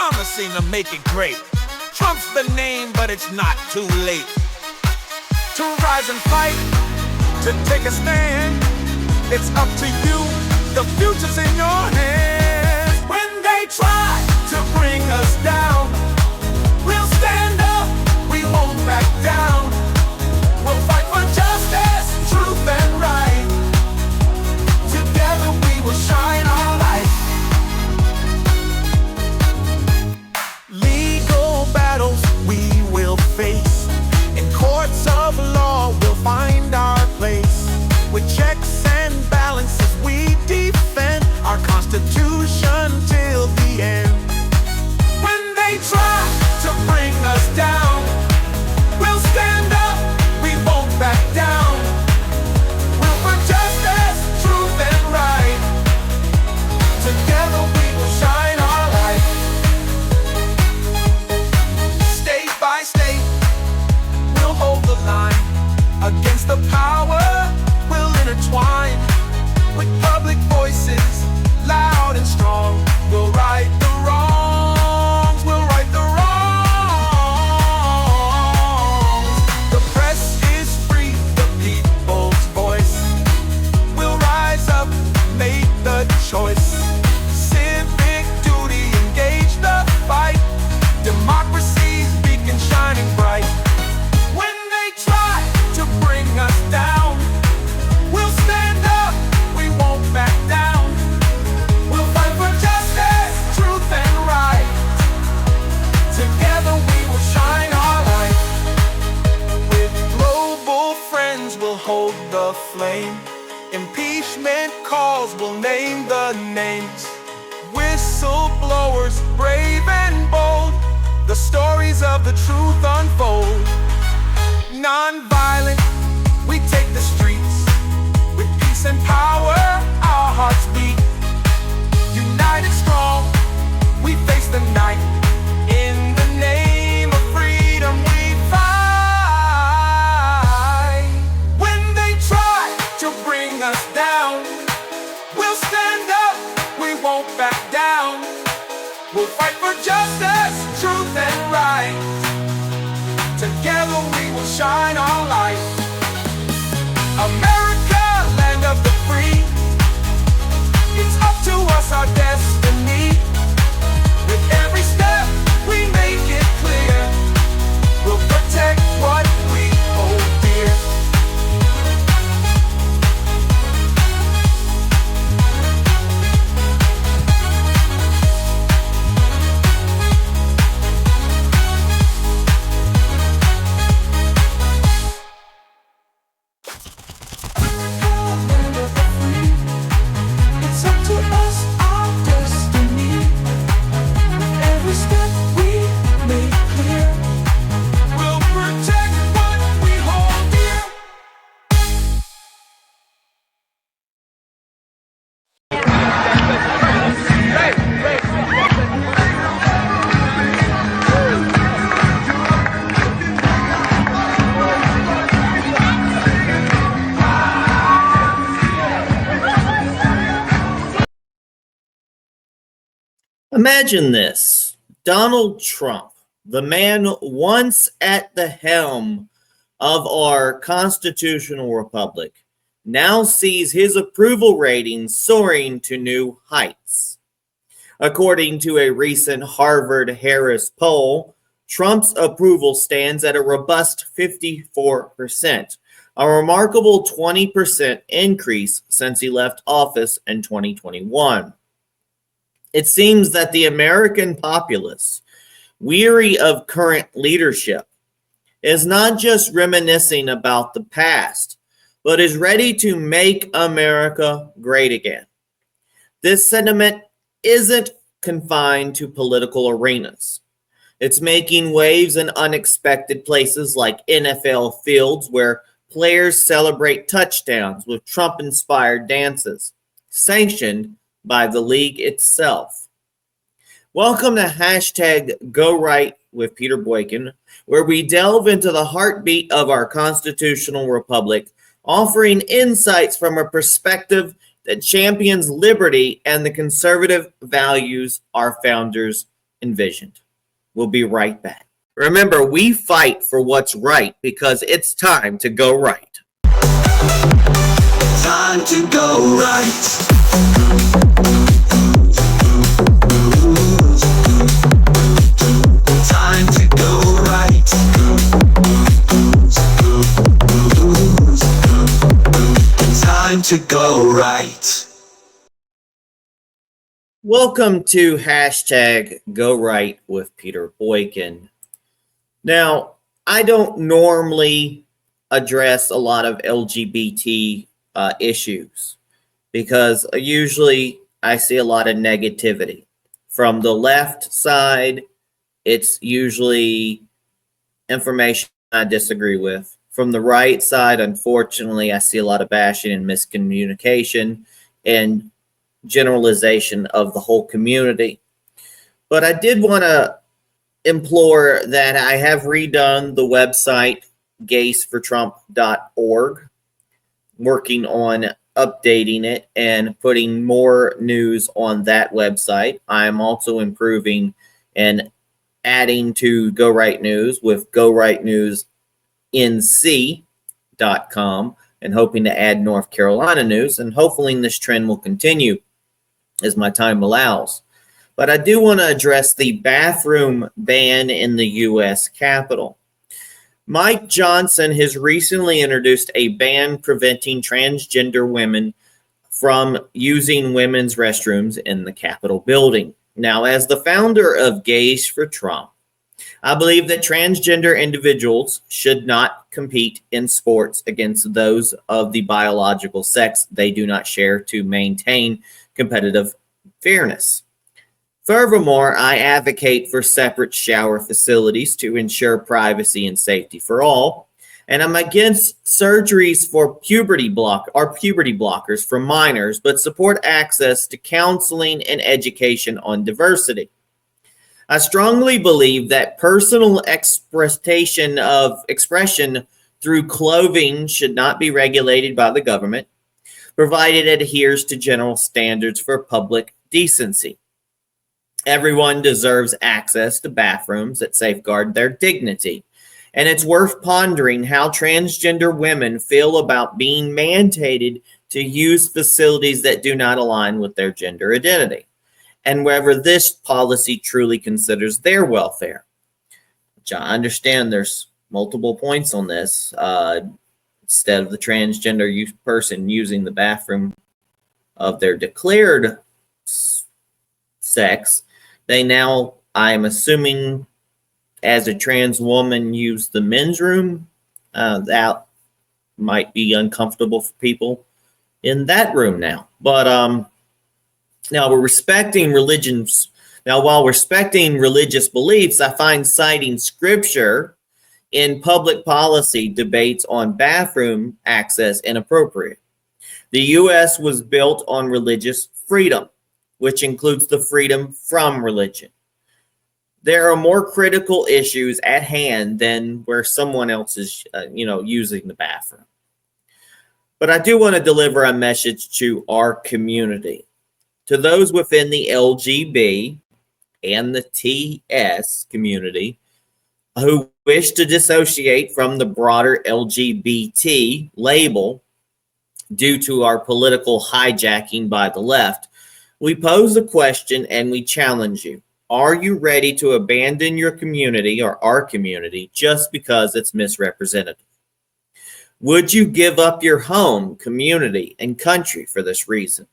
promising to make it great. Trump's the name, but it's not too late to rise and fight, to take a stand. It's up to you, the future's in your hands. When they try to bring us down, we'll stand up, we won't back down. We'll fight for justice, truth and right. Together we will shine our light. Legal battles we will face. In courts of law we'll find our place. With checks and balances we defend our Constitution till the end. When they try to bring us down, we'll stand up, we won't back down. We'll for justice, truth and right. Together we will shine our light. State by state, we'll hold the line. Against the power, we'll intertwine. With public voices, loud and strong, we'll right the wrongs, we'll right the wrongs. The press is free, the people's voice. We'll rise up, make the choice. Civic duty, engage the fight. Democracy's beacon shining bright. When they try to bring us down, we'll stand up, we won't back down. We'll fight for justice, truth and right. Together we will shine our light. With global friends we'll hold the flame. Impeachment calls will name the names. Whistleblowers brave and bold, the stories of the truth unfold. Non-violent, we take the streets. With peace and power, our hearts beat. United strong, we face the night. In the name of freedom we fight. When they try to bring us down, we'll stand up, we won't back down. We'll fight for justice, truth and right. Together we will shine our light. America, land of the free. It's up to us, our destiny. With every step we make it clear. We'll protect what we hold dear. It's up to us, our destiny. With every step we make clear. We'll protect what we hold dear. Imagine this. Donald Trump, the man once at the helm of our constitutional republic, now sees his approval ratings soaring to new heights. According to a recent Harvard-Harris poll, Trump's approval stands at a robust 54%, a remarkable 20% increase since he left office in 2021. It seems that the American populace, weary of current leadership, is not just reminiscing about the past, but is ready to make America great again. This sentiment isn't confined to political arenas. It's making waves in unexpected places like NFL fields where players celebrate touchdowns with Trump-inspired dances, sanctioned by the league itself. Welcome to #GoRight with Peter Boykin, where we delve into the heartbeat of our constitutional republic, offering insights from a perspective that champions liberty and the conservative values our founders envisioned. We'll be right back. Remember, we fight for what's right because it's time to go right. Time to go right. Time to go right. Time to go right. Welcome to hashtag Go Right with Peter Boykin. Now, I don't normally address a lot of LGBT issues because usually I see a lot of negativity. From the left side, it's usually information I disagree with. From the right side, unfortunately, I see a lot of bashing and miscommunication and generalization of the whole community. But I did want to implore that I have redone the website gaysfortrump.org, working on updating it and putting more news on that website. I'm also improving and adding to Go Right News with gorightnewsnc.com and hoping to add North Carolina news, and hopefully this trend will continue as my time allows. But I do want to address the bathroom ban in the U.S. Capitol. Mike Johnson has recently introduced a ban preventing transgender women from using women's restrooms in the Capitol building. Now, as the founder of Gays for Trump, I believe that transgender individuals should not compete in sports against those of the biological sex they do not share to maintain competitive fairness. Furthermore, I advocate for separate shower facilities to ensure privacy and safety for all, and I'm against surgeries for puberty blockers for minors, but support access to counseling and education on diversity. I strongly believe that personal expression through clothing should not be regulated by the government, provided it adheres to general standards for public decency. Everyone deserves access to bathrooms that safeguard their dignity, and it's worth pondering how transgender women feel about being mandated to use facilities that do not align with their gender identity, and whether this policy truly considers their welfare. Which I understand there's multiple points on this. Instead of the transgender person using the bathroom of their declared sex, they now, I'm assuming, as a trans woman, use the men's room. That might be uncomfortable for people in that room now. But now we're respecting religions. Now, while respecting religious beliefs, I find citing scripture in public policy debates on bathroom access inappropriate. The U.S. was built on religious freedom, which includes the freedom from religion. There are more critical issues at hand than where someone else is, using the bathroom. But I do want to deliver a message to our community, to those within the LGB and the TS community who wish to dissociate from the broader LGBT label due to our political hijacking by the left. We pose a question and we challenge you. Are you ready to abandon your community or our community just because it's misrepresented? Would you give up your home, community, and country for this reason?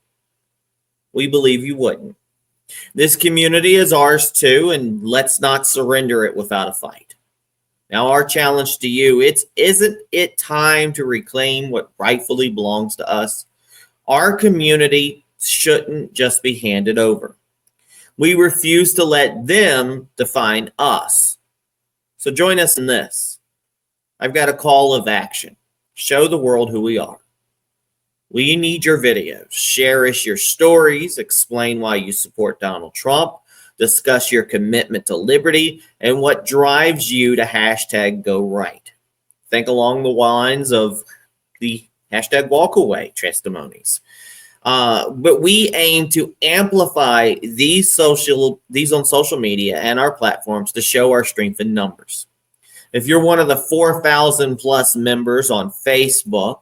We believe you wouldn't. This community is ours too, and let's not surrender it without a fight. Now, our challenge to you, isn't it time to reclaim what rightfully belongs to us? Our community shouldn't just be handed over. We refuse to let them define us. So join us in this. I've got a call of action. Show the world who we are. We need your videos. Share us your stories. Explain why you support Donald Trump. Discuss your commitment to liberty and what drives you to hashtag Go Right. Think along the lines of the hashtag walk away testimonies. But we aim to amplify these on social media and our platforms to show our strength in numbers. If you're one of the 4,000 plus members on Facebook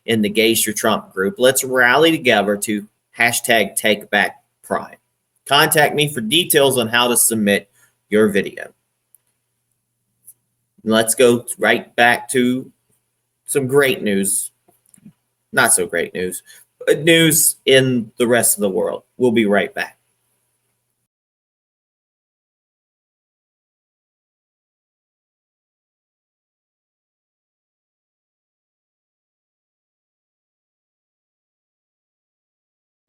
in the Geisha Trump group, let's rally together to hashtag Take Back Pride. Contact me for details on how to submit your video. Let's go right back to some great news. Not so great news, but news in the rest of the world. We'll be right back.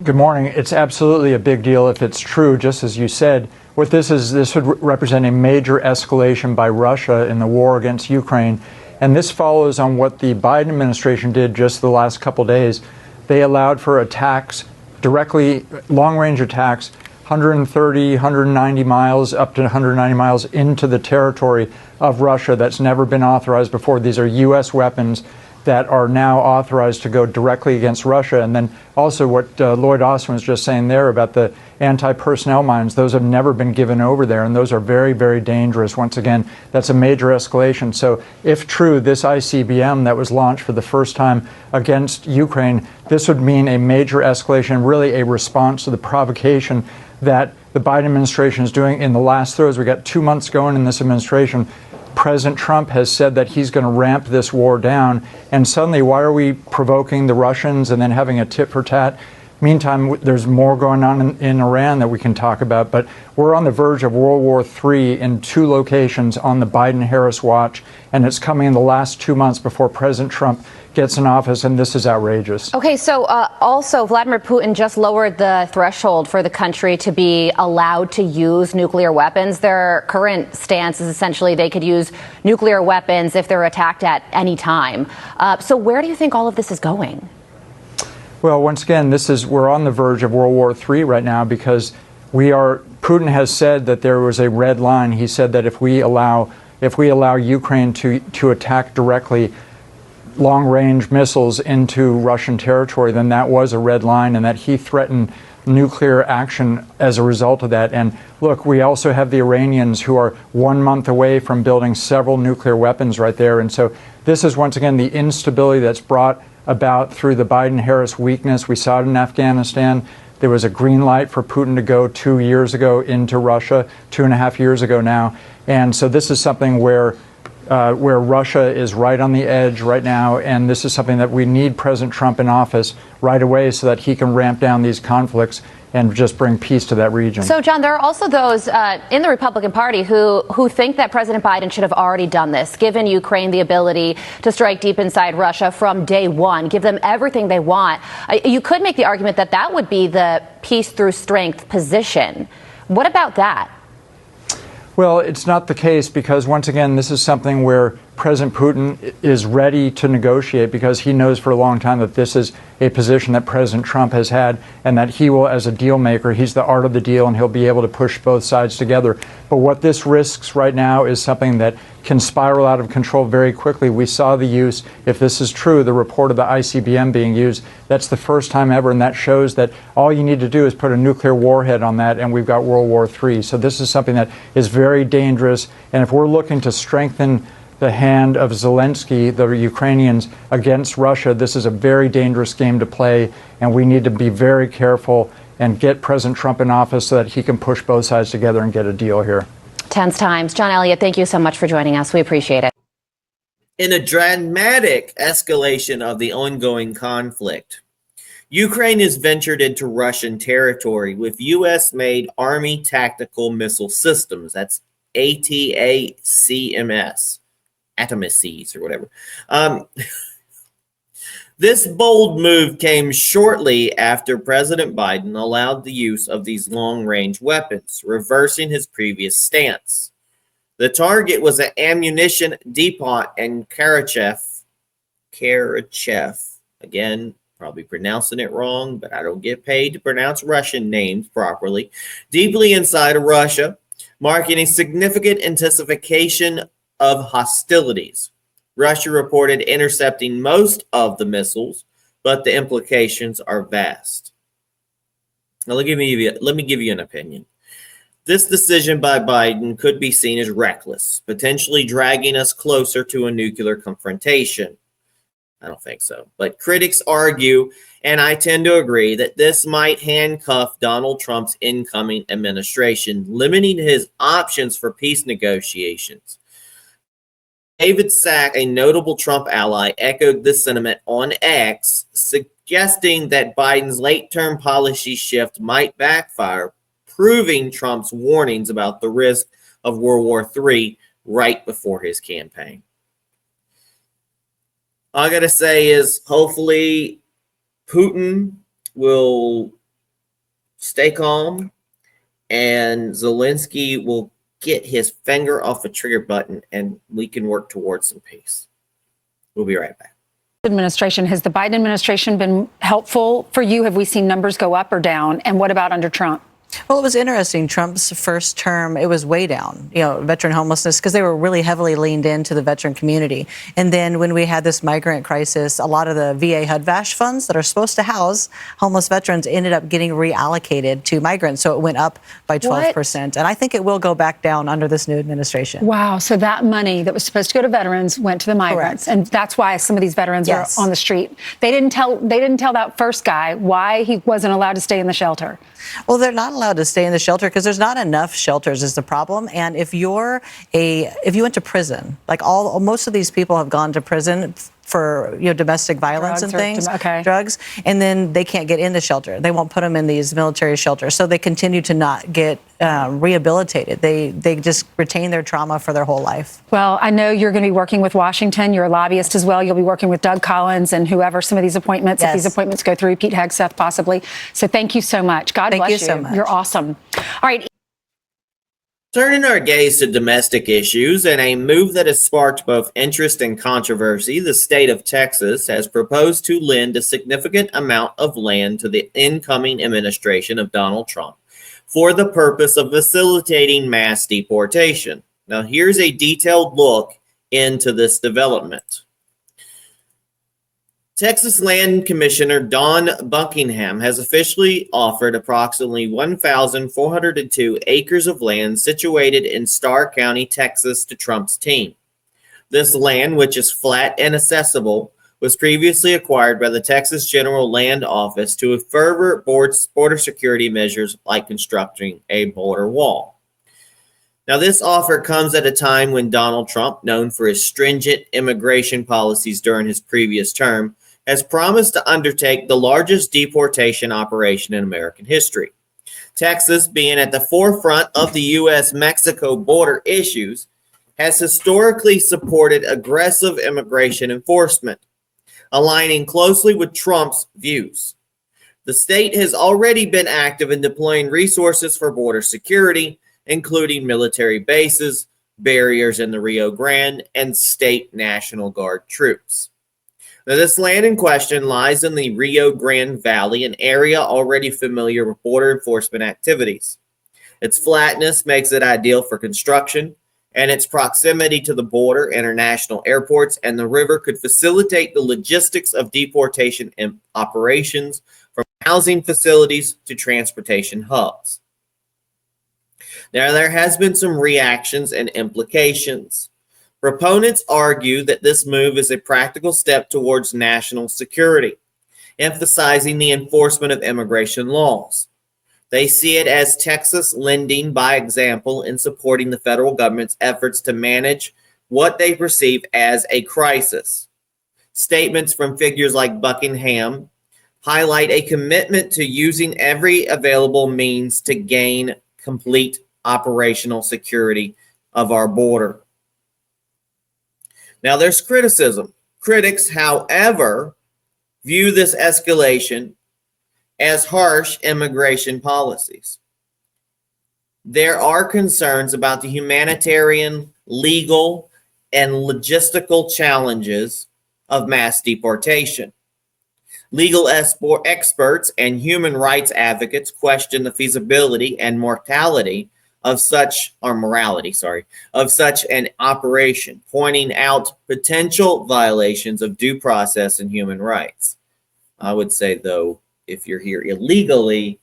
Good morning. It's absolutely a big deal if it's true, just as you said. What this would represent a major escalation by Russia in the war against Ukraine. And this follows on what the Biden administration did just the last couple days. They allowed for attacks, directly long-range attacks, 130, 190 miles, up to 190 miles into the territory of Russia that's never been authorized before. These are U.S. weapons that are now authorized to go directly against Russia. And then also what Lloyd Austin was just saying there about the anti-personnel mines, those have never been given over there, and those are very, very dangerous. Once again, that's a major escalation. So if true, this ICBM that was launched for the first time against Ukraine, this would mean a major escalation, really a response to the provocation that the Biden administration is doing in the last throes. We got 2 months going in this administration. President Trump has said that he's going to ramp this war down. And suddenly, why are we provoking the Russians and then having a tit for tat? Meantime, there's more going on in Iran that we can talk about. But we're on the verge of World War III in 2 locations on the Biden-Harris watch. And it's coming in the last 2 months before President Trump gets in office, and this is outrageous. Okay, so also Vladimir Putin just lowered the threshold for the country to be allowed to use nuclear weapons. Their current stance is essentially they could use nuclear weapons if they're attacked at any time. So where do you think all of this is going? Well, once again, we're on the verge of World War III right now because Putin has said that there was a red line. He said that if we allow Ukraine to attack directly long-range missiles into Russian territory, then that was a red line, and that he threatened nuclear action as a result of that. And look, we also have the Iranians who are 1 month away from building several nuclear weapons right there. And so this is, once again, the instability that's brought about through the Biden-Harris weakness. We saw it in Afghanistan. There was a green light for Putin to go 2 years ago into Russia, 2.5 years ago now. And so this is something where Russia is right on the edge right now, and this is something that we need President Trump in office right away so that he can ramp down these conflicts and just bring peace to that region. So, John, there are also those in the Republican Party who think that President Biden should have already done this, given Ukraine the ability to strike deep inside Russia from day one, give them everything they want. You could make the argument that that would be the peace through strength position. What about that? Well, it's not the case because, once again, this is something where President Putin is ready to negotiate because he knows for a long time that this is a position that President Trump has had and that he will, as a deal maker, he's the art of the deal and he'll be able to push both sides together. But what this risks right now is something that can spiral out of control very quickly. We saw the use, if this is true, the report of the ICBM being used. That's the first time ever, and that shows that all you need to do is put a nuclear warhead on that and we've got World War III. So this is something that is very dangerous, and if we're looking to strengthen the hand of Zelensky, the Ukrainians, against Russia, this is a very dangerous game to play, and we need to be very careful and get President Trump in office so that he can push both sides together and get a deal here. Tense times. John Elliott, thank you so much for joining us. We appreciate it. In a dramatic escalation of the ongoing conflict, Ukraine has ventured into Russian territory with U.S.-made Army tactical missile systems. That's ATACMS. Atomices or whatever. This bold move came shortly after President Biden allowed the use of these long-range weapons, reversing his previous stance. The target was an ammunition depot in Karachev, again, probably pronouncing it wrong, but I don't get paid to pronounce Russian names properly, deeply inside of Russia, marking a significant intensification of hostilities. Russia reported intercepting most of the missiles, but the implications are vast. Now, let me give you an opinion. This decision by Biden could be seen as reckless, potentially dragging us closer to a nuclear confrontation. I don't think so. But critics argue, and I tend to agree, that this might handcuff Donald Trump's incoming administration, limiting his options for peace negotiations. David Sack, a notable Trump ally, echoed this sentiment on X, suggesting that Biden's late-term policy shift might backfire, proving Trump's warnings about the risk of World War III right before his campaign. All I got to say is hopefully Putin will stay calm and Zelensky will get his finger off the trigger button and we can work towards some peace. We'll be right back. Administration, has the Biden administration been helpful for you? Have we seen numbers go up or down? And what about under Trump? Well, it was interesting. Trump's first term, it was way down, veteran homelessness, because they were really heavily leaned into the veteran community. And then when we had this migrant crisis, a lot of the VA HUD-VASH funds that are supposed to house homeless veterans ended up getting reallocated to migrants. So it went up by 12%. What? And I think it will go back down under this new administration. Wow. So that money that was supposed to go to veterans went to the migrants. Correct. And that's why some of these veterans are on the street. They didn't tell that first guy why he wasn't allowed to stay in the shelter. Well, they're not allowed to stay in the shelter because there's not enough shelters is the problem. And if you went to prison, like most of these people have gone to prison for domestic violence and things, drugs, and then they can't get in the shelter. They won't put them in these military shelters, so they continue to not get rehabilitated. They just retain their trauma for their whole life. Well, I know you're going to be working with Washington. You're a lobbyist as well. You'll be working with Doug Collins and whoever some of these appointments, if these appointments go through, Pete Hegseth possibly. So thank you so much. God bless you. Thank you so much. You're awesome. All right. Turning our gaze to domestic issues, and a move that has sparked both interest and controversy, the state of Texas has proposed to lend a significant amount of land to the incoming administration of Donald Trump for the purpose of facilitating mass deportation. Now, here's a detailed look into this development. Texas Land Commissioner Don Buckingham has officially offered approximately 1,402 acres of land situated in Starr County, Texas, to Trump's team. This land, which is flat and accessible, was previously acquired by the Texas General Land Office to further border security measures like constructing a border wall. Now, this offer comes at a time when Donald Trump, known for his stringent immigration policies during his previous term, has promised to undertake the largest deportation operation in American history. Texas, being at the forefront of the U.S.-Mexico border issues, has historically supported aggressive immigration enforcement, aligning closely with Trump's views. The state has already been active in deploying resources for border security, including military bases, barriers in the Rio Grande, and state National Guard troops. Now, this land in question lies in the Rio Grande Valley, an area already familiar with border enforcement activities. Its flatness makes it ideal for construction, and its proximity to the border, international airports, and the river could facilitate the logistics of deportation operations from housing facilities to transportation hubs. Now, there has been some reactions and implications. Proponents argue that this move is a practical step towards national security, emphasizing the enforcement of immigration laws. They see it as Texas lending by example in supporting the federal government's efforts to manage what they perceive as a crisis. Statements from figures like Buckingham highlight a commitment to using every available means to gain complete operational security of our border. Now, there's criticism. Critics, however, view this escalation as harsh immigration policies. There are concerns about the humanitarian, legal, and logistical challenges of mass deportation. Legal experts and human rights advocates question the feasibility and morality of such an operation, pointing out potential violations of due process and human rights. I would say, though, if you're here illegally,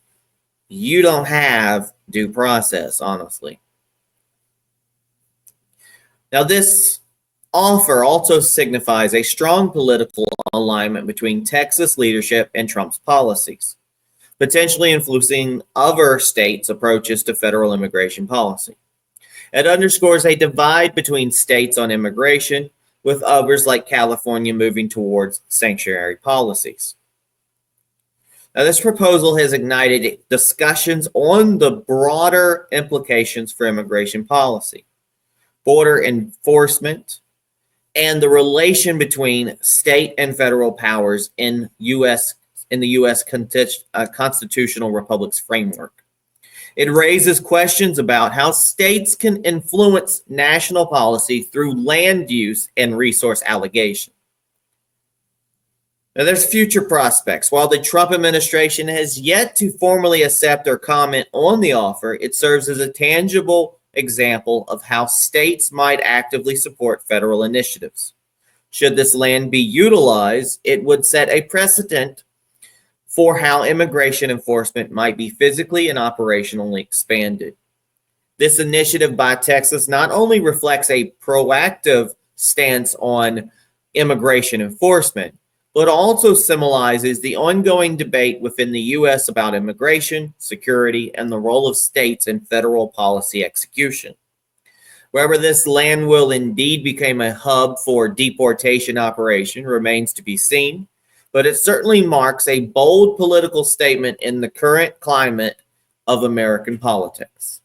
you don't have due process, honestly. Now, this offer also signifies a strong political alignment between Texas leadership and Trump's policies, potentially influencing other states' approaches to federal immigration policy. It underscores a divide between states on immigration, with others like California moving towards sanctuary policies. Now, this proposal has ignited discussions on the broader implications for immigration policy, border enforcement, and the relation between state and federal powers in the U.S. constitutional republic's framework. It raises questions about how states can influence national policy through land use and resource allocation. Now, there's future prospects. While the Trump administration has yet to formally accept or comment on the offer, it serves as a tangible example of how states might actively support federal initiatives. Should this land be utilized, it would set a precedent for how immigration enforcement might be physically and operationally expanded. This initiative by Texas not only reflects a proactive stance on immigration enforcement, but also symbolizes the ongoing debate within the U.S. about immigration, security, and the role of states in federal policy execution. Whether this land will indeed become a hub for deportation operation remains to be seen, but it certainly marks a bold political statement in the current climate of American politics.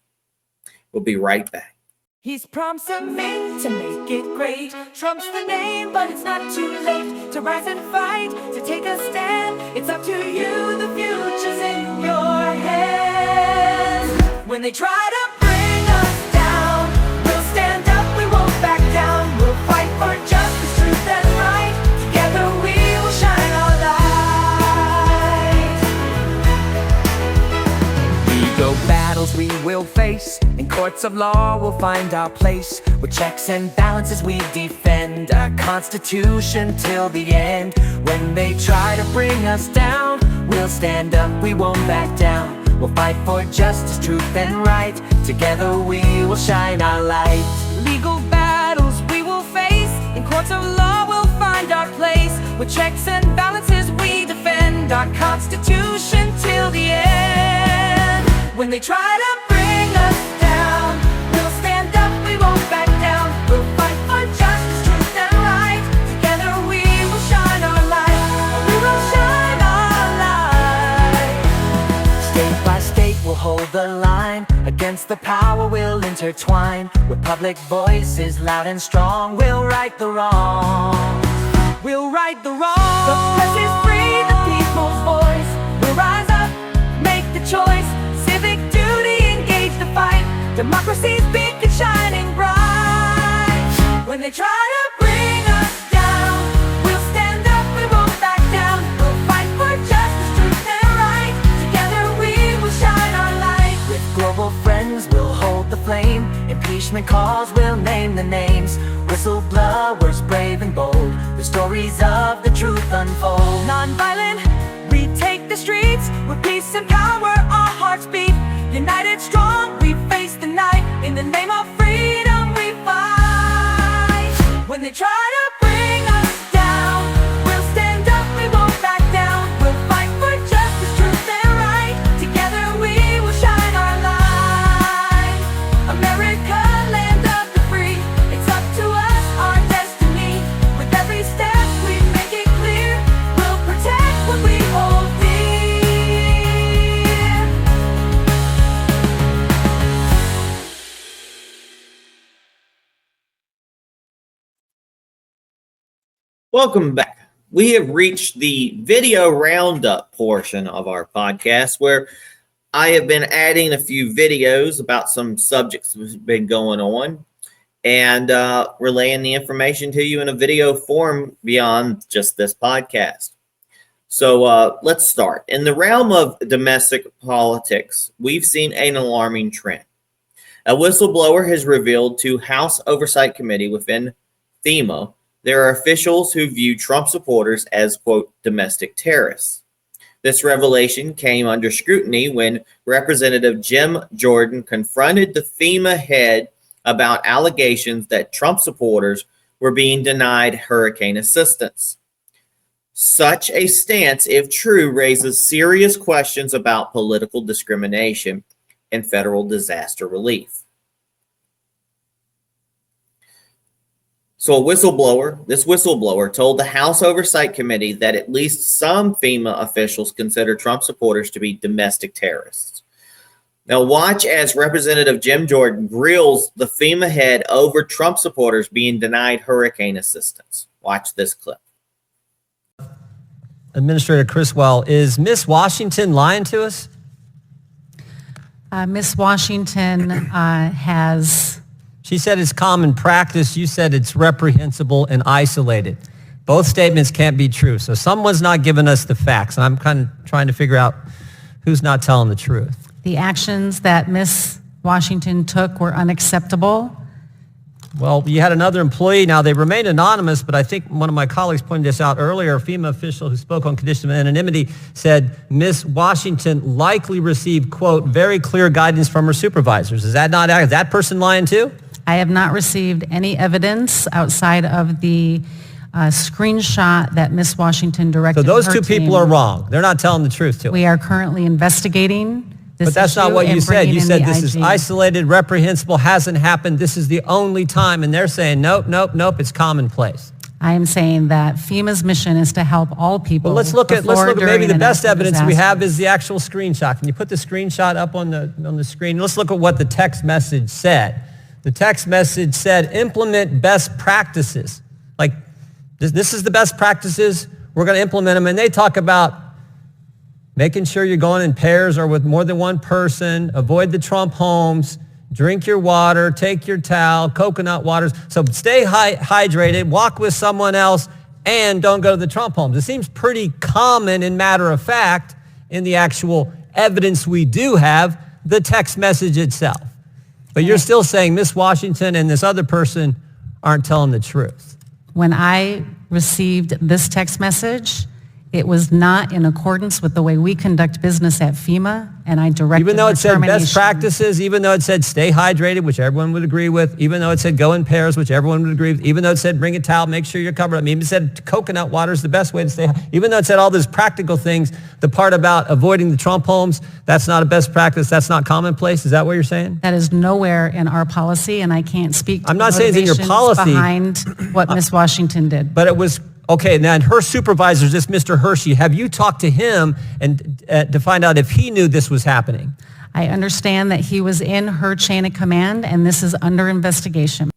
We'll be right back. He's promising to make it great. Trump's the name, but it's not too late to rise and fight, to take a stand. It's up to you, the future's in your hands. When they try to bring us down, we'll stand up, we won't back down. We'll fight for justice, truth, and right. Together we will shine our light. Legal battles we will face, in courts of law we'll find our place. With checks and balances we defend our Constitution till the end. When they try to bring us down, we'll stand up, we won't back down. We'll fight for justice, truth, and right. Together we will shine our light. Legal battles we will face, in courts of law we'll find our place. With checks and balances we defend our Constitution till the end. When they try to bring us down, we'll stand up, we won't back down. We'll fight for justice, truth, and right. Together we will shine our light. We will shine our light. State by state we'll hold the line. Against the power we'll intertwine. With public voices loud and strong, we'll right the wrong. We'll right the wrong. The press is free, the people's voice. We'll rise up, make the choice. Civic duty, engage the fight. Democracy's big and shining bright. When they try to bring us down, we'll stand up, we won't back down. We'll fight for justice, truth, and right. Together we will shine our light. With global friends we'll hold the flame. Impeachment calls we'll name the names. Whistleblowers brave and bold, the stories of the truth unfold. Non-violent, retake the streets. With peace and power our hearts beat. United strong we face the night. In the name of freedom we fight. When they try to bring us down, we'll stand up, we won't back down. We'll fight for justice, truth, and right. Together we will shine our light. America, land of the free. It's up to us, our destiny. With every step we make it clear, we'll protect what we hold dear. Welcome back. We have reached the video roundup portion of our podcast where I have been adding a few videos about some subjects that have been going on and relaying the information to you in a video form beyond just this podcast. So let's start. In the realm of domestic politics, we've seen an alarming trend. A whistleblower has revealed to House Oversight Committee within FEMA there are officials who view Trump supporters as, quote, domestic terrorists. This revelation came under scrutiny when Representative Jim Jordan confronted the FEMA head about allegations that Trump supporters were being denied hurricane assistance. Such a stance, if true, raises serious questions about political discrimination and federal disaster relief. So this whistleblower told the House Oversight Committee that at least some FEMA officials consider Trump supporters to be domestic terrorists. Now watch as Representative Jim Jordan grills the FEMA head over Trump supporters being denied hurricane assistance. Watch this clip. Administrator Criswell, is Miss Washington lying to us? Miss Washington has... She said it's common practice. You said it's reprehensible and isolated. Both statements can't be true. So someone's not giving us the facts. And I'm kind of trying to figure out who's not telling the truth. The actions that Miss Washington took were unacceptable. Well, you had another employee. Now, they remain anonymous, but I think one of my colleagues pointed this out earlier. A FEMA official who spoke on condition of anonymity said Miss Washington likely received, quote, very clear guidance from her supervisors. Is that person lying too? I have not received any evidence outside of the screenshot that Miss Washington directed. So those her two team. people are wrong. They're not telling the truth to us. We are currently investigating this But that's not issue what you and said. bringing You in said the this is IG. isolated, reprehensible, hasn't happened. This is the only time. And they're saying, nope, it's commonplace. I am saying that FEMA's mission is to help all people. Well, let's look at before, maybe during, the and best after evidence we have disaster. is the actual screenshot. Can you put the screenshot up on the screen? Let's look at what the text message said. The text message said, implement best practices. Like, this is the best practices. We're going to implement them. And they talk about making sure you're going in pairs or with more than one person, avoid the Trump homes, drink your water, take your towel, coconut waters. So stay hydrated, walk with someone else, and don't go to the Trump homes. It seems pretty common and matter of fact in the actual evidence we do have, the text message itself. But you're still saying Miss Washington and this other person aren't telling the truth. When I received this text message, it was not in accordance with the way we conduct business at FEMA, and I directed Even though it said best termination. practices, even though it said stay hydrated, which everyone would agree with, even though it said go in pairs, which everyone would agree with, even though it said bring a towel, make sure you're covered. I mean, it said coconut water is the best way to stay. Even though it said all those practical things, the part about avoiding the Trump homes, that's not a best practice. That's not commonplace. Is that what you're saying? That is nowhere in our policy, and I can't speak to I'm not saying it's in your motivations policy. behind what Miss Washington did. But it was, okay, now her supervisor, this Mr. Hershey, have you talked to him and to find out if he knew this was happening? I understand that he was in her chain of command, and this is under investigation.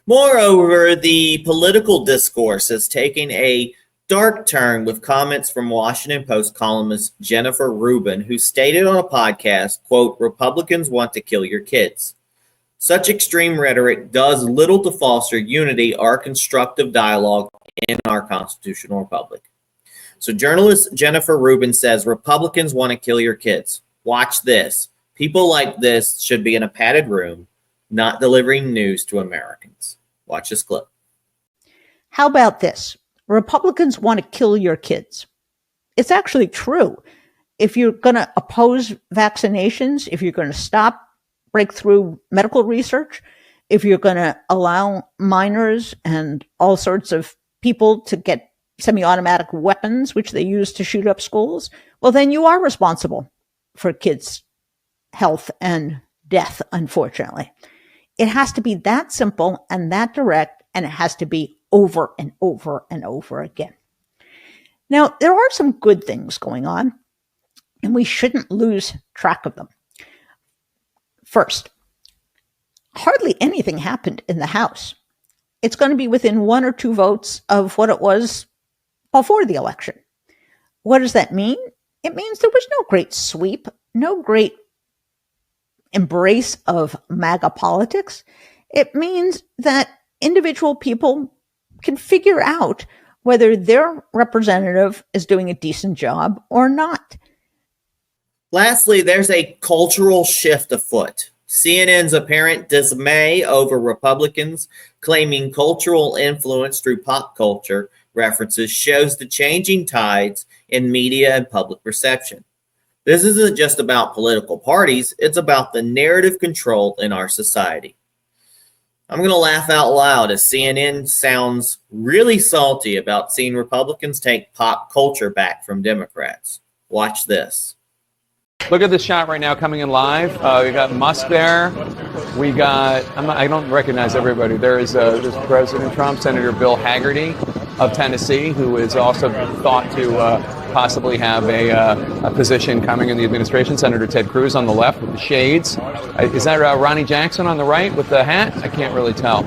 Moreover, the political discourse is taking a dark turn with comments from Washington Post columnist Jennifer Rubin, who stated on a podcast, quote, Republicans want to kill your kids. Such extreme rhetoric does little to foster unity or constructive dialogue in our constitutional republic. So journalist Jennifer Rubin says Republicans want to kill your kids. Watch this. People like this should be in a padded room, not delivering news to Americans. Watch this clip. How about this? Republicans want to kill your kids. It's actually true. If you're going to oppose vaccinations, if you're going to stop breakthrough medical research, if you're going to allow minors and all sorts of people to get semi-automatic weapons, which they use to shoot up schools, well, then you are responsible for kids' health and death, unfortunately. It has to be that simple and that direct, and it has to be over and over and over again. Now, there are some good things going on, and we shouldn't lose track of them. First, hardly anything happened in the House. It's going to be within 1 or 2 votes of what it was before the election. What does that mean? It means there was no great sweep, no great embrace of MAGA politics. It means that individual people can figure out whether their representative is doing a decent job or not. Lastly, there's a cultural shift afoot. CNN's apparent dismay over Republicans claiming cultural influence through pop culture references shows the changing tides in media and public perception. This isn't just about political parties, it's about the narrative control in our society. I'm going to laugh out loud as CNN sounds really salty about seeing Republicans take pop culture back from Democrats. Watch this. Look at this shot right now coming in live. We got Musk there. We got, I don't recognize everybody. There's President Trump, Senator Bill Hagerty of Tennessee, who is also thought to possibly have a position coming in the administration. Senator Ted Cruz on the left with the shades. Is that Ronnie Jackson on the right with the hat? I can't really tell.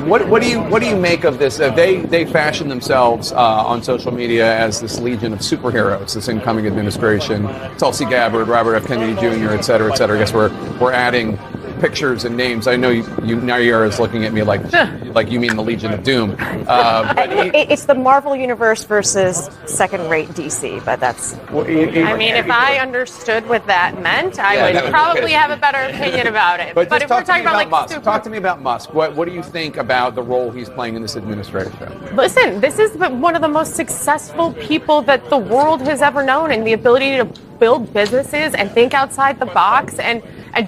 What do you make of this? They fashion themselves on social media as this legion of superheroes, this incoming administration. Tulsi Gabbard, Robert F. Kennedy Jr., et cetera, et cetera. I guess we're adding pictures and names. I know now you're looking at me like you mean the Legion of Doom. But it's the Marvel Universe versus second-rate DC, but that's... I mean, if I understood what that meant, I would probably have a better opinion about it. But if we're talking about Musk, talk to me about Musk. What do you think about the role he's playing in this administration? Listen, this is one of the most successful people that the world has ever known, and the ability to build businesses and think outside the box and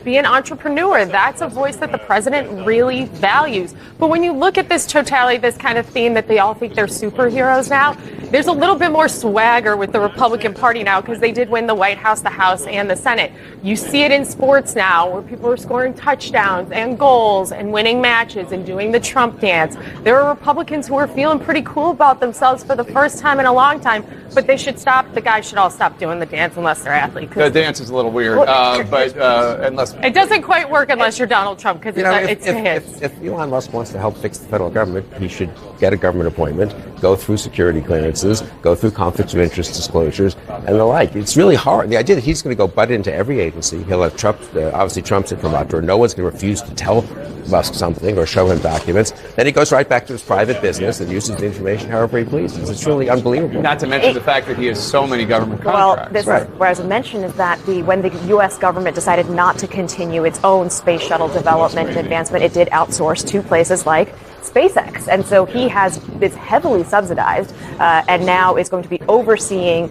be an entrepreneur. That's a voice that the president really values. But when you look at this totality, this kind of theme that they all think they're superheroes now, there's a little bit more swagger with the Republican Party now because they did win the White House, the House, and the Senate. You see it in sports now where people are scoring touchdowns and goals and winning matches and doing the Trump dance. There are Republicans who are feeling pretty cool about themselves for the first time in a long time, but they should stop. The guys should all stop doing the dance unless they're athletes. The dance is a little weird, but unless... It doesn't quite work unless you're Donald Trump because it's his. If Elon Musk wants to help fix the federal government, he should get a government appointment, go through security clearances, go through conflicts of interest disclosures, and the like. It's really hard. The idea that he's going to go butt into every agency, he'll have Trump, obviously Trump's interlocutor. No one's going to refuse to tell Musk something or show him documents. Then he goes right back to his private business and uses the information however he pleases. It's really unbelievable. Not to mention the fact that he has so many government contracts. Well, where I was mentioned is that when the U.S. government decided not to continue its own space shuttle development and advancement, it did outsource to places like SpaceX. And so he is heavily subsidized and now is going to be overseeing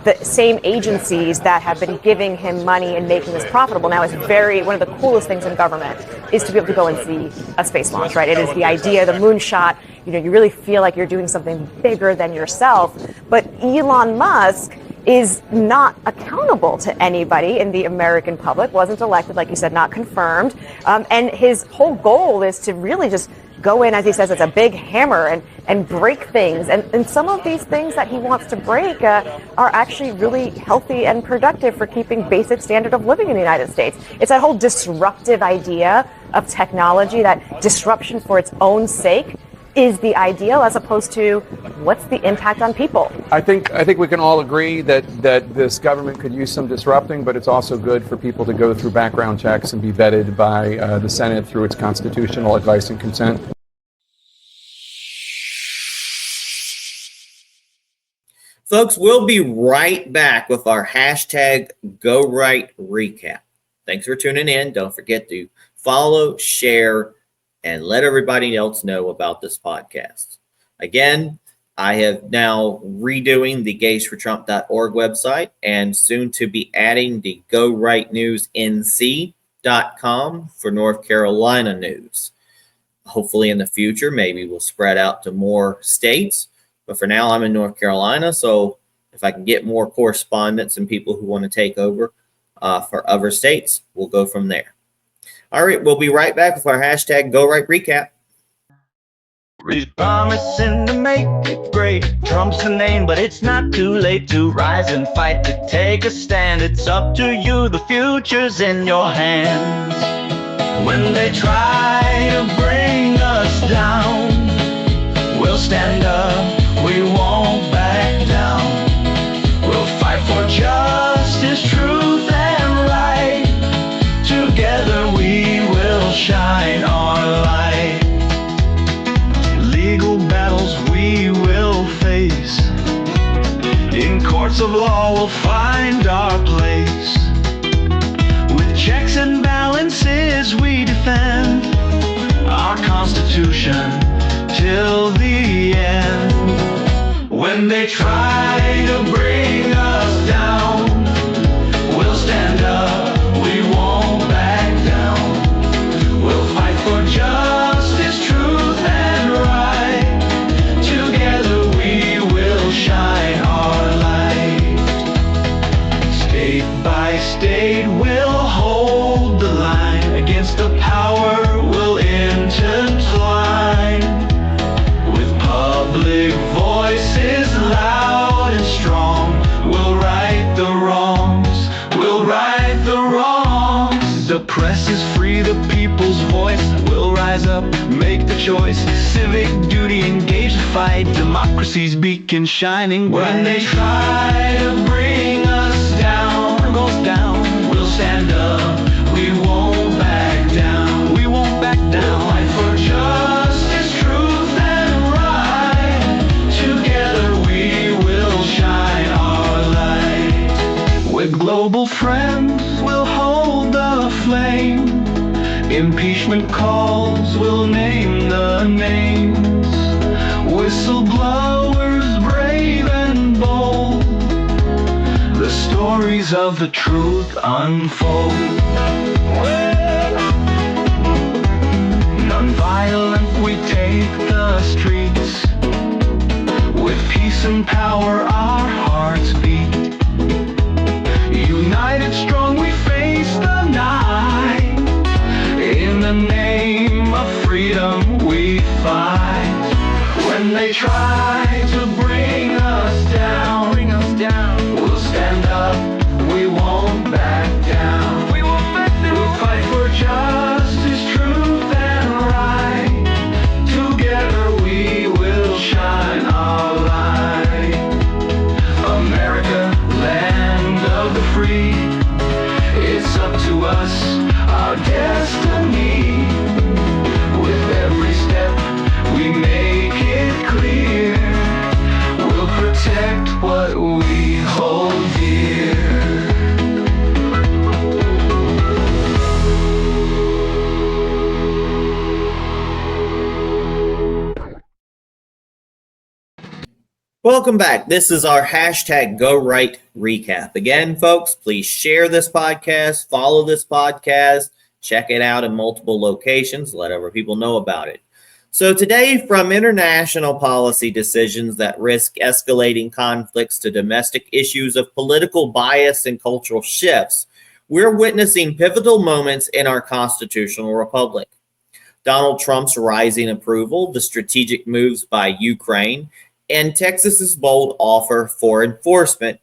the same agencies that have been giving him money and making this profitable. Now, one of the coolest things in government is to be able to go and see a space launch, right? It is the idea, the moonshot. You really feel like you're doing something bigger than yourself. But Elon Musk is not accountable to anybody in the American public, wasn't elected, like you said, not confirmed. And his whole goal is to really just go in, as he says, it's a big hammer and break things. And some of these things that he wants to break are actually really healthy and productive for keeping basic standard of living in the United States. It's that whole disruptive idea of technology, that disruption for its own sake is the ideal, as opposed to what's the impact on people. I think we can all agree that this government could use some disrupting, but it's also good for people to go through background checks and be vetted by the Senate through its constitutional advice and consent. Folks, we'll be right back with our hashtag #GoRightRecap. Thanks for tuning in. Don't forget to follow, share, and let everybody else know about this podcast. Again, I have now redoing the gaysfortrump.org website and soon to be adding the GoRightNewsNC.com for North Carolina news. Hopefully in the future, maybe we'll spread out to more states. But for now, I'm in North Carolina. So if I can get more correspondents and people who want to take over for other states, we'll go from there. All right, we'll be right back with our hashtag #GoRightRecap. He's promising to make it great. Trump's the name, but it's not too late to rise and fight, to take a stand. It's up to you, the future's in your hands. When they try to bring us down, we'll stand up, we won't back down. We'll fight for justice, truth, and right. Together we will shine our light. Legal battles we will face. In courts of law we'll find our place. With checks and balances we defend our Constitution till the end. When they try to bring us down, we'll stand up, we won't back down. We'll fight for justice, truth, and right. Together we will shine our light. State by state we'll hold the line. Against the power we'll intertwine. With public voices loud and strong, we'll right the wrongs, we'll right the wrongs. The press is free, the people's voice will rise up, make the choice. Civic duty, engage the fight, democracy's beacon shining bright. When they try to bring us down, we'll stand up, we won't back down, we won't back down. We'll fight for justice, truth, and right. Together we will shine our light. With global friends we'll hold the flame. Impeachment calls will name the names. Whistleblowers brave and bold, the stories of the truth unfold. Non-violent we take the streets. With peace and power our hearts beat. United strong we face the night. In the name of freedom we fight. When they try to bring us down, we'll stand up, we won't back down. We'll fight for justice, truth, and right. Together we will shine our light. America, land of the free, it's up to us, our destiny. With every step we make it clear, we'll protect what we hold dear. Welcome back. This is our hashtag Go Right recap. Again, folks, please share this podcast, follow this podcast, check it out in multiple locations, let other people know about it. So today, from international policy decisions that risk escalating conflicts to domestic issues of political bias and cultural shifts, we're witnessing pivotal moments in our constitutional republic. Donald Trump's rising approval, the strategic moves by Ukraine, and Texas's bold offer for enforcement,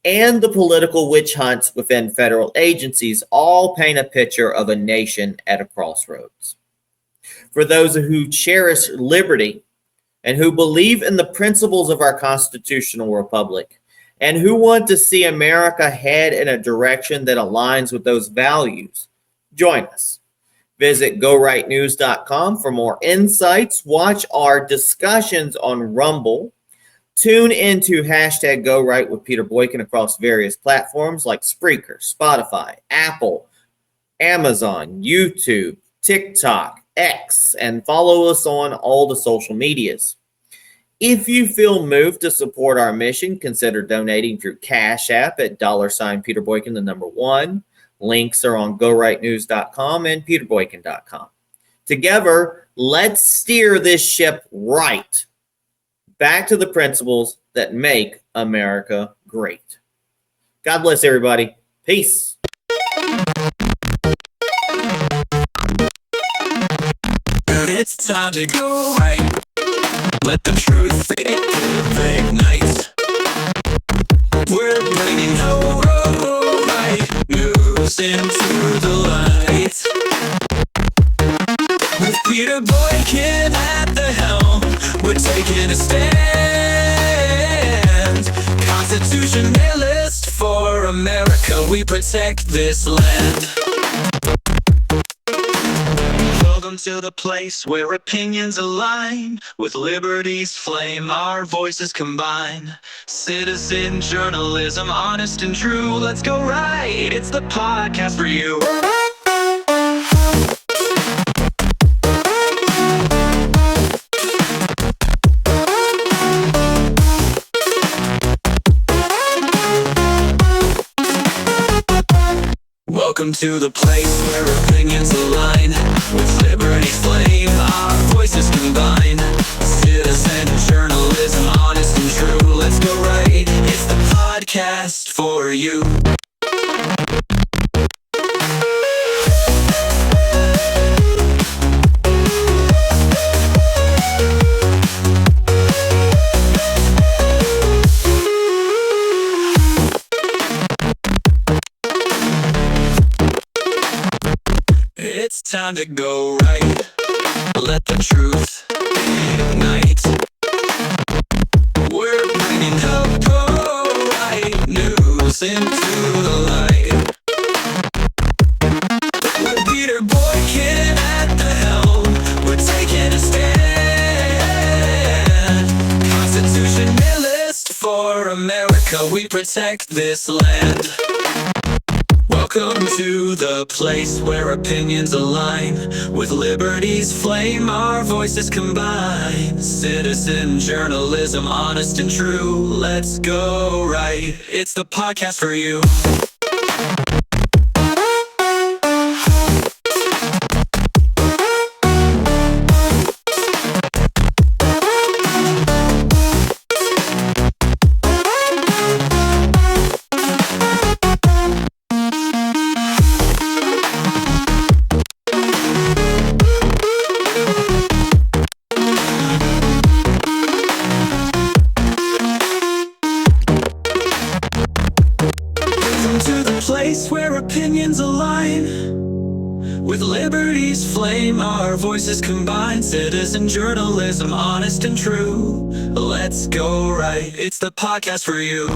and the political witch hunts within federal agencies all paint a picture of a nation at a crossroads. For those who cherish liberty and who believe in the principles of our constitutional republic and who want to see America head in a direction that aligns with those values, join us. Visit GoRightNews.com for more insights. Watch our discussions on Rumble. Tune into hashtag Go Right with Peter Boykin across various platforms like Spreaker, Spotify, Apple, Amazon, YouTube, TikTok, X, and follow us on all the social medias. If you feel moved to support our mission, consider donating through Cash App at $ Peter Boykin, the number 1. Links are on GoRightNews.com and PeterBoykin.com. Together, let's steer this ship right back to the principles that make America great. God bless everybody. Peace. It's time to go right. Let the truth ignite. We're bringing right news into the light. With Peter Boykin at the helm, we're taking a stand. Constitutionalist for America, we protect this land. Welcome to the place where opinions align. With liberty's flame, our voices combine. Citizen journalism, honest and true. Let's go right, it's the podcast for you. Welcome to the place where opinions align with liberty's flame, our voices combine. Citizen journalism, honest and true. Let's go right, it's the podcast for you. It's time to go right. Let the truth ignite. We're bringing the right news into the light. With Peter Boykin at the helm, we're taking a stand. Constitutionalist for America, we protect this land. Welcome to the place where opinions align with liberty's flame, our voices combine. Citizen journalism, honest and true. Let's go right, it's the podcast for you. Place where opinions align with liberty's flame, our voices combine. Citizen journalism, honest and true. Let's go right, it's the podcast for you.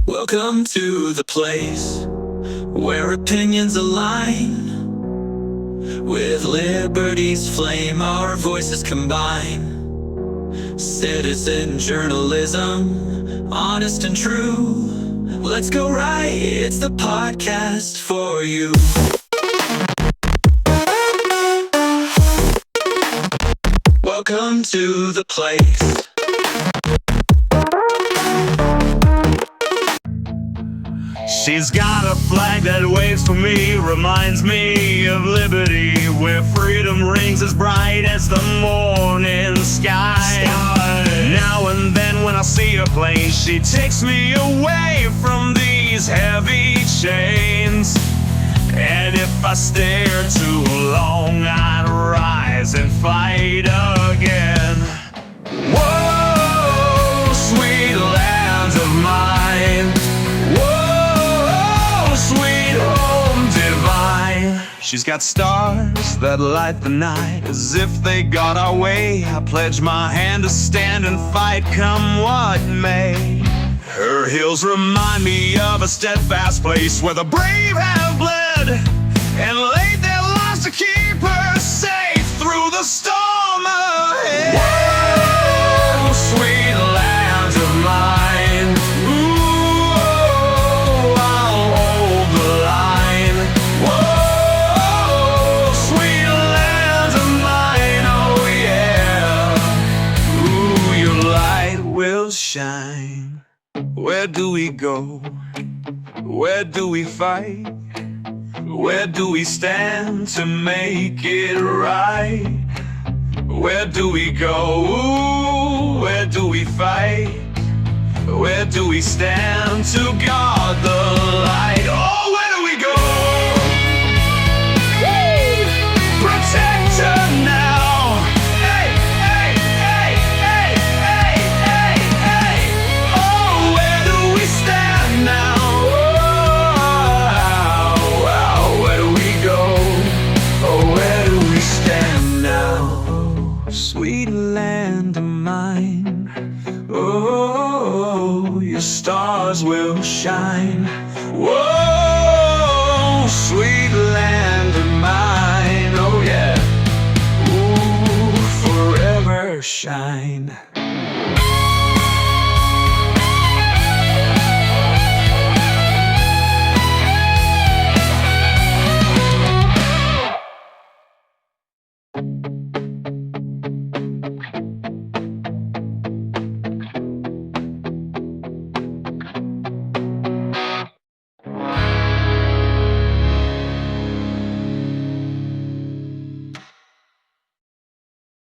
Welcome to the place where opinions align with liberty's flame, our voices combine. Citizen journalism, honest and true. Let's go right, it's the podcast for you. Welcome to the place. She's got a flag that waves for me, reminds me of liberty, where freedom rings as bright as the morning sky. Now and then when I see her plane, she takes me away from these heavy chains. And if I stare too long, I'd rise and fight again. Whoa, sweet land of mine. Sweet home divine. She's got stars that light the night as if they got our way. I pledge my hand to stand and fight come what may. Her hills remind me of a steadfast place where the brave have bled and laid their lives to keep her safe through the storm ahead. Whoa, sweet land of mine. Shine. Where do we go? Where do we fight? Where do we stand to make it right? Where do we go? Where do we fight? Where do we stand to guard the light? Oh!